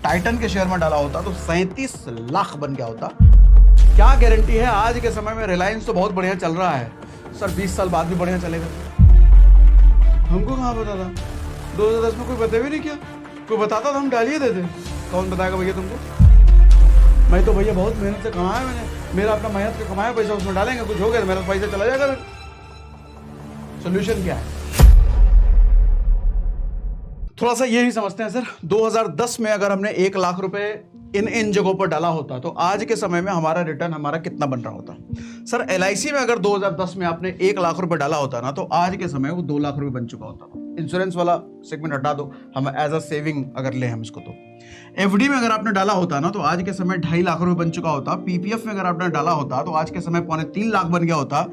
Titan के share में डाला होता तो 37 लाख बन गया होता। क्या गारंटी है? आज के समय में रिलायंस तो बहुत बढ़िया चल रहा है सर, 20 साल बाद भी बढ़िया चलेगा। हमको कहाँ पता था? 2010 में कोई बता भी नहीं किया। कोई बताता तो हम डाल ही देते। कौन बताएगा भैया तुमको? मैं तो भैया बहुत मेहनत से कमाया, मैंने मेरा अपना मेहनत का कमाया पैसा उसमें डालेंगे, कुछ हो गया तो मेरा पैसा चला जाएगा। सोल्यूशन क्या है? थोड़ा सा ये भी समझते हैं सर। 2010 में अगर हमने 1 लाख रुपए इन जगहों पर डाला होता तो आज के समय में हमारा रिटर्न हमारा कितना बन रहा होता? सर LIC में अगर 2010 में आपने 1 लाख रुपए डाला होता ना तो आज के समय वो 2 लाख रुपए बन चुका होता। इंश्योरेंस वाला सेगमेंट हटा दो, हम एज अ सेविंग अगर ले हम इसको, तो FD में अगर आपने डाला होता ना तो आज के समय 2.5 लाख रुपए बन चुका होता। PPF में अगर आपने डाला होता तो आज के समय 2.25 लाख बन गया होता।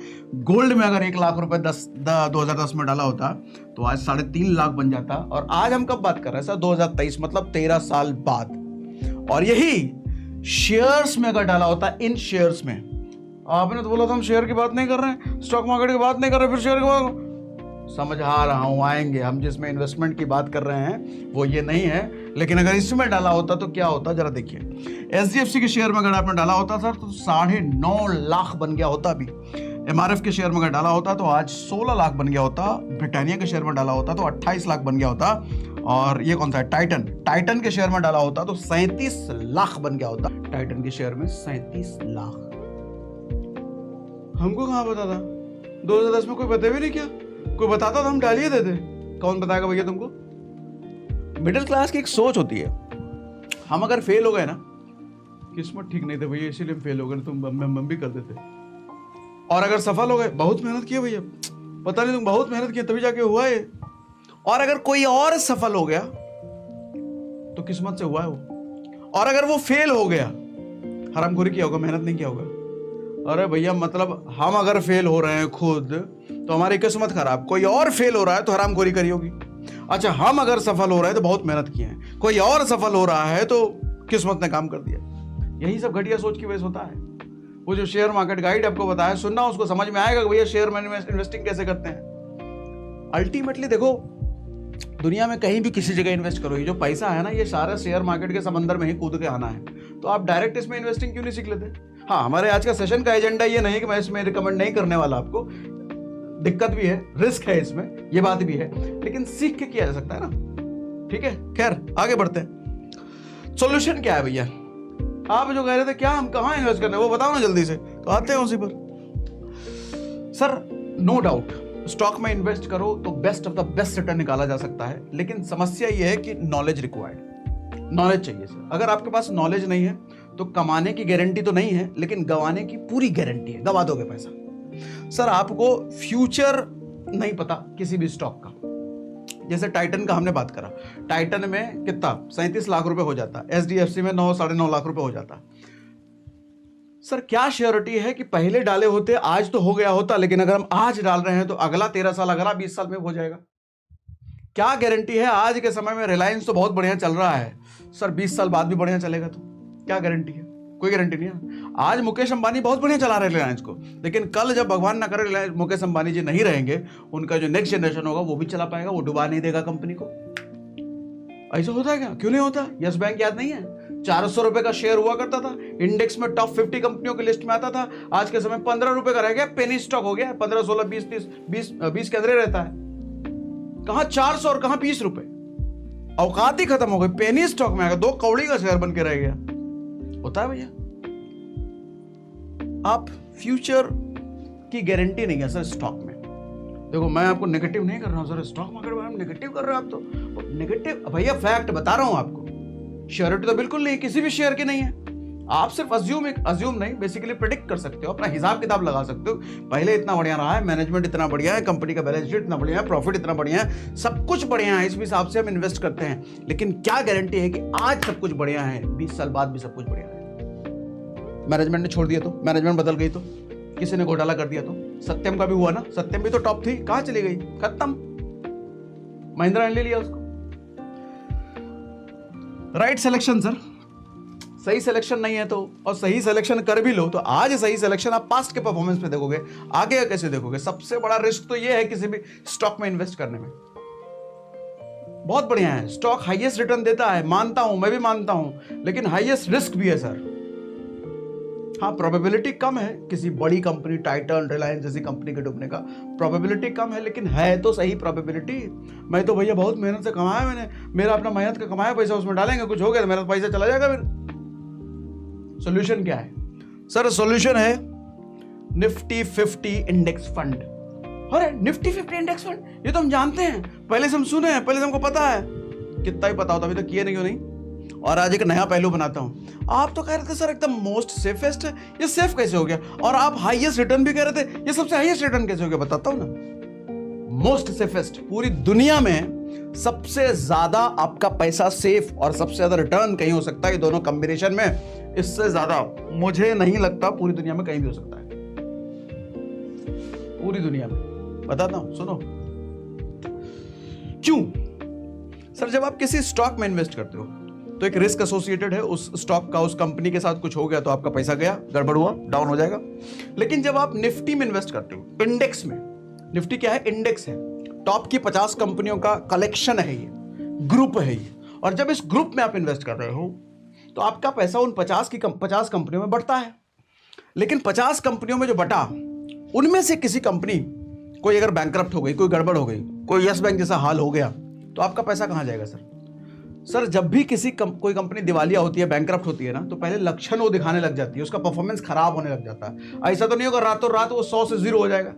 गोल्ड में अगर 1 लाख रुपए 2010 में डाला होता तो आज 3.5 लाख बन जाता। और आज हम कब बात कर रहे हैं सर? 2023, मतलब 13 साल बाद। और यही शेयर्स में अगर डाला होता, इन शेयर्स में, आपने तो बोला था हम शेयर की बात नहीं कर रहे हैं, स्टॉक मार्केट की बात नहीं कर रहे, फिर शेयर की बात समझा रहा हूं, आएंगे हम। जिसमें इन्वेस्टमेंट की बात कर रहे हैं वो ये नहीं है, लेकिन अगर इसमें डाला होता तो क्या होता जरा देखिए। SDFC के शेयर में अगर आपने डाला होता सर तो 9.5 लाख बन गया होता। अभी MRF के शेयर में अगर डाला होता तो आज 16 लाख बन गया होता। ब्रिटानिया के शेयर में डाला होता तो 28 लाख बन गया होता। और ये कौन सा है? टाइटन के शेयर में डाला होता तो 37 लाख बन गया होता। टाइटन के शेयर में 37 लाख। हमको कहाँ पता था? 2010 में कोई बता भी नहीं किया। कोई बताता तो हम डाल ही देते। कौन बताएगा भैया तुमको? मिडिल क्लास की एक सोच होती है, हम अगर फेल हो गए ना, किस्मत ठीक नहीं थे भैया इसीलिए हम फेल हो गए, तुम हम भी कर देते। और अगर सफल हो गए, बहुत मेहनत किया भैया, पता नहीं तुम बहुत मेहनत किया तभी जाके हुआ है। और अगर कोई और सफल हो गया तो किस्मत से हुआ है वो। और अगर वो फेल हो गया, हरामखोरी किया होगा, मेहनत नहीं किया होगा। अरे भैया मतलब हम अगर फेल हो रहे हैं खुद तो हमारी किस्मत खराब, कोई और फेल हो रहा है तो हरामखोरी करी होगी। अच्छा, हम अगर सफल हो रहे हैं तो बहुत मेहनत किए हैं, कोई और सफल हो रहा है तो किस्मत ने काम कर दिया। यही सब घटिया सोच की वजह से होता है। वो जो शेयर मार्केट गाइड आपको बताया, सुनना, उसको समझ में आएगा कि भैया शेयर में इन्वेस्टिंग कैसे करते हैं। अल्टीमेटली देखो, दुनिया में कहीं भी किसी जगह इन्वेस्ट करो, ये जो पैसा है ना, ये सारा शेयर मार्केट के समंदर में ही कूद के आना है। तो आप डायरेक्ट इसमें इन्वेस्टिंग क्यों नहीं सीख लेते? हाँ, हमारे आज का सेशन का एजेंडा ये नहीं कि मैं इसमें रिकमेंड नहीं करने वाला आपको, दिक्कत भी है, रिस्क है इसमें, ये बात भी है, लेकिन सीख के किया जा सकता है ना। ठीक है, खैर आगे बढ़ते हैं। सॉल्यूशन क्या है भैया? आप जो कह रहे थे क्या हम कहाँ इन्वेस्ट करने, वो बताओ ना जल्दी से, तो आते हैं उसी पर। सर नो डाउट स्टॉक में इन्वेस्ट करो तो best of the best return निकाला जा सकता है, लेकिन समस्या ये है कि नॉलेज रिक्वायर्ड, नॉलेज चाहिए सर। अगर आपके पास नॉलेज नहीं है तो कमाने की गारंटी तो नहीं है, लेकिन गंवाने की पूरी गारंटी है, गंवा दोगे पैसा। सर आपको फ्यूचर नहीं पता किसी भी स्टॉक का। जैसे टाइटन का हमने बात करा, टाइटन में कितना 37 लाख रुपए हो जाता, SDFC में 9 साढ़े 9 लाख रुपए हो जाता। सर क्या श्योरिटी है कि पहले डाले होते आज तो हो गया होता, लेकिन अगर हम आज डाल रहे हैं तो अगला 13 साल, अगला 20 साल में हो जाएगा? क्या गारंटी है? आज के समय में रिलायंस तो बहुत बढ़िया चल रहा है सर, 20 साल बाद भी बढ़िया चलेगा, तो क्या गारंटी है? कोई गारंटी नहीं है। आज मुकेश अंबानी बहुत बढ़िया चला रहे रिलायंस को, लेकिन कल जब भगवान ना करे मुकेश अंबानी जी नहीं रहेंगे, उनका जो नेक्स्ट जनरेशन होगा वो भी चला पाएगा, वो डुबा नहीं देगा कंपनी को। ऐसा होता है क्या? क्यों नहीं होता? यस बैंक याद नहीं है? 400 रुपए का शेयर हुआ करता था, इंडेक्स में टॉप 50 कंपनियों की लिस्ट में आता था। आज के समय 15 रुपए का रह गया, पेनी स्टॉक हो गया, 15, 16, 20 के अंदर रहता है। कहां 400 और कहां 20 रुपए, औकात ही खत्म हो गई। पेनी स्टॉक में आ गया, 2 कौड़ी का शेयर बन के रह गया। होता है भैया। आप फ्यूचर की गारंटी नहीं है सर स्टॉक में। देखो मैं आपको नेगेटिव नहीं कर रहा हूं सर, स्टॉक मार्केट में हम नेगेटिव कर रहे हैं आप तो नेगेटिव। भैया फैक्ट बता रहा हूं आपको, श्योरिटी तो बिल्कुल नहीं, किसी भी शेयर की नहीं है। आप सिर्फ अज्यूम नहीं, बेसिकली प्रेडिक्ट कर सकते हो, अपना हिसाब किताब लगा सकते हो। पहले इतना बढ़िया रहा है, मैनेजमेंट इतना बढ़िया है, कंपनी का बैलेंस शीट इतना बढ़िया है, प्रॉफिट इतना बढ़िया है, सब कुछ बढ़िया है, इस हिसाब से हम इन्वेस्ट करते हैं। लेकिन क्या गारंटी है कि आज सब कुछ बढ़िया है, 20 साल बाद भी सब कुछ बढ़िया है? मैनेजमेंट ने छोड़ दिया तो, मैनेजमेंट बदल गई तो, किसी ने घोटाला कर दिया तो, सत्यम का भी हुआ ना, सत्यम भी तो टॉप थी, कहां चली गई? खत्म, महिंद्रा ने ले लिया उसको। राइट सिलेक्शन सर, सही सिलेक्शन नहीं है तो, और सही सिलेक्शन कर भी लो तो आज सही सिलेक्शन आप पास्ट के परफॉर्मेंस पे देखोगे, आगे कैसे देखोगे? सबसे बड़ा रिस्क तो ये है किसी भी स्टॉक में इन्वेस्ट करने में। बहुत बढ़िया है, स्टॉक हाईएस्ट रिटर्न देता है, मानता हूं, मैं भी मानता हूं, लेकिन हाईएस्ट रिस्क भी है सर। हाँ, प्रोबेबिलिटी कम है किसी बड़ी कंपनी, टाइटन, रिलायंस जैसी कंपनी के डूबने का प्रोबेबिलिटी कम है, लेकिन है तो सही प्रोबेबिलिटी। मैं तो भैया बहुत मेहनत से कमाया, मैंने मेरा अपना मेहनत का कमाया पैसा उसमें डालेंगे, कुछ हो गया तो मेरा पैसा चला जाएगा फिर। सॉल्यूशन क्या है सर? सॉल्यूशन है निफ्टी 50 इंडेक्स फंड। अरे निफ्टी 50 इंडेक्स फंड, ये तो हम जानते हैं, पहले से हम सुने हैं, पहले से हमको पता है। कितना ही पता होता, अभी तो किए नहीं क्यों नहीं। और आज एक नया पहलू बनाता हूं। आप तो कह रहे थे सर एकदम मोस्ट सेफेस्ट है, ये सेफ कैसे हो गया? और आप हाईएस्ट रिटर्न भी कह रहे थे, ये सबसे हाईएस्ट रिटर्न कैसे हो गया? बताता हूं ना। मोस्ट सेफेस्ट, पूरी दुनिया में सबसे ज्यादा आपका पैसा सेफ और सबसे ज्यादा रिटर्न कहीं हो सकता है, ये दोनों कॉम्बिनेशन में, इससे ज्यादा मुझे नहीं लगता पूरी दुनिया में कहीं भी हो सकता है। पूरी दुनिया में बताता हूं, सुनो क्यों। सर जब आप किसी स्टॉक में इन्वेस्ट करते हो तो एक रिस्क एसोसिएटेड है उस स्टॉक का, उस कंपनी के साथ कुछ हो गया तो आपका पैसा गया, गड़बड़ हुआ, डाउन हो जाएगा। लेकिन जब आप निफ्टी में इन्वेस्ट करते हो, इंडेक्स में, निफ्टी क्या है? इंडेक्स है, टॉप की 50 कंपनियों का कलेक्शन है ये, ग्रुप है ये। और जब इस ग्रुप में आप इन्वेस्ट कर रहे हो तो आपका पैसा उन 50 कंपनियों में बढ़ता है। लेकिन 50 कंपनियों में जो बटा, उनमें से किसी कंपनी कोई अगर बैंकरप्ट हो गई, कोई गड़बड़ हो गई, कोई यस बैंक जैसा हाल हो गया, तो आपका पैसा कहां जाएगा सर? सर जब भी कोई कंपनी दिवालिया होती है, बैंकरप्ट होती है ना, तो पहले लक्षण वो दिखाने लग जाती है, उसका परफॉर्मेंस खराब होने लग जाता है। ऐसा तो नहीं होगा रातों रात वो 100 से 0 हो जाएगा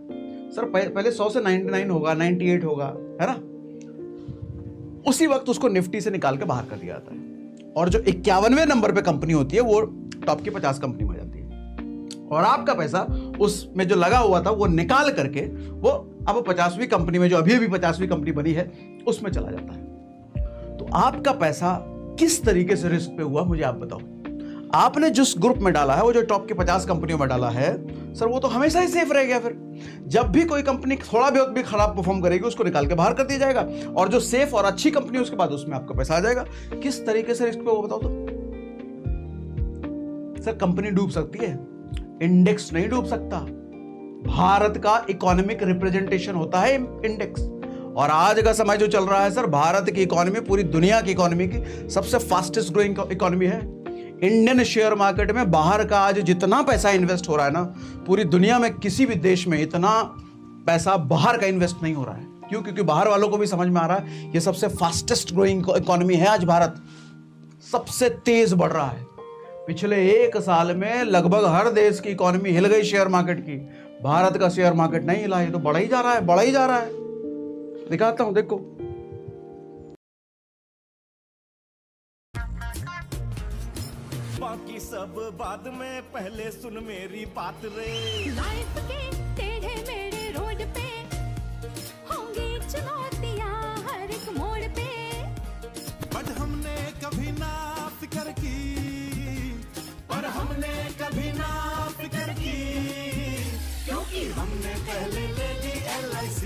सर, पहले 100 से 99 होगा, 98 होगा, है ना। उसी वक्त उसको निफ्टी से निकाल के बाहर कर दिया जाता है, और जो 51वें नंबर पे कंपनी होती है वो टॉप की 50 कंपनी में आ जाती है, और आपका पैसा उसमें जो लगा हुआ था वो निकाल करके वो अब 50वीं कंपनी में, जो अभी 50वीं कंपनी बनी है, उसमें चला जाता है। तो आपका पैसा किस तरीके से रिस्क पे हुआ, मुझे आप बताओ। आपने जिस ग्रुप में डाला है, वो जो टॉप की 50 कंपनियों में डाला है सर, वो तो हमेशा ही सेफ रह गया। फिर जब भी कोई कंपनी थोड़ा बहुत भी खराब परफॉर्म करेगी, उसको निकाल के बाहर कर दिया जाएगा, और जो सेफ और अच्छी कंपनी है उसके बाद उसमें आपका पैसा आ जाएगा। किस तरीके से रिस्क पे, वो बताओ तो। सर कंपनी डूब सकती है, इंडेक्स नहीं डूब सकता। भारत का इकोनॉमिक रिप्रेजेंटेशन होता है इंडेक्स, और आज का समय जो चल रहा है सर, भारत की इकोनॉमी पूरी दुनिया की इकोनॉमी की सबसे फास्टेस्ट ग्रोइंग इकोनॉमी है। इंडियन शेयर मार्केट में बाहर का आज जितना पैसा इन्वेस्ट हो रहा है ना, पूरी दुनिया में किसी भी देश में इतना पैसा बाहर का इन्वेस्ट नहीं हो रहा है। क्यों? क्योंकि बाहर वालों को भी समझ में आ रहा है ये सबसे फास्टेस्ट ग्रोइंग इकोनॉमी है। आज भारत सबसे तेज बढ़ रहा है। पिछले 1 साल में लगभग हर देश की इकोनॉमी हिल गई शेयर मार्केट की, भारत का शेयर मार्केट नहीं हिला, ये तो बढ़ा ही जा रहा है, बढ़ा ही जा रहा है। दिखाता हूं, देखो। बाकी सब बाद में, पहले सुन मेरी बात रे। लाइफ के टेढ़े मेढ़े रोड पे होंगी चुनौतियां हर एक मोड़ पे, बट हमने कभी ना फिक्र की, पर हमने कभी ना फिक्र की, क्योंकि हमने पहले ले ली LIC।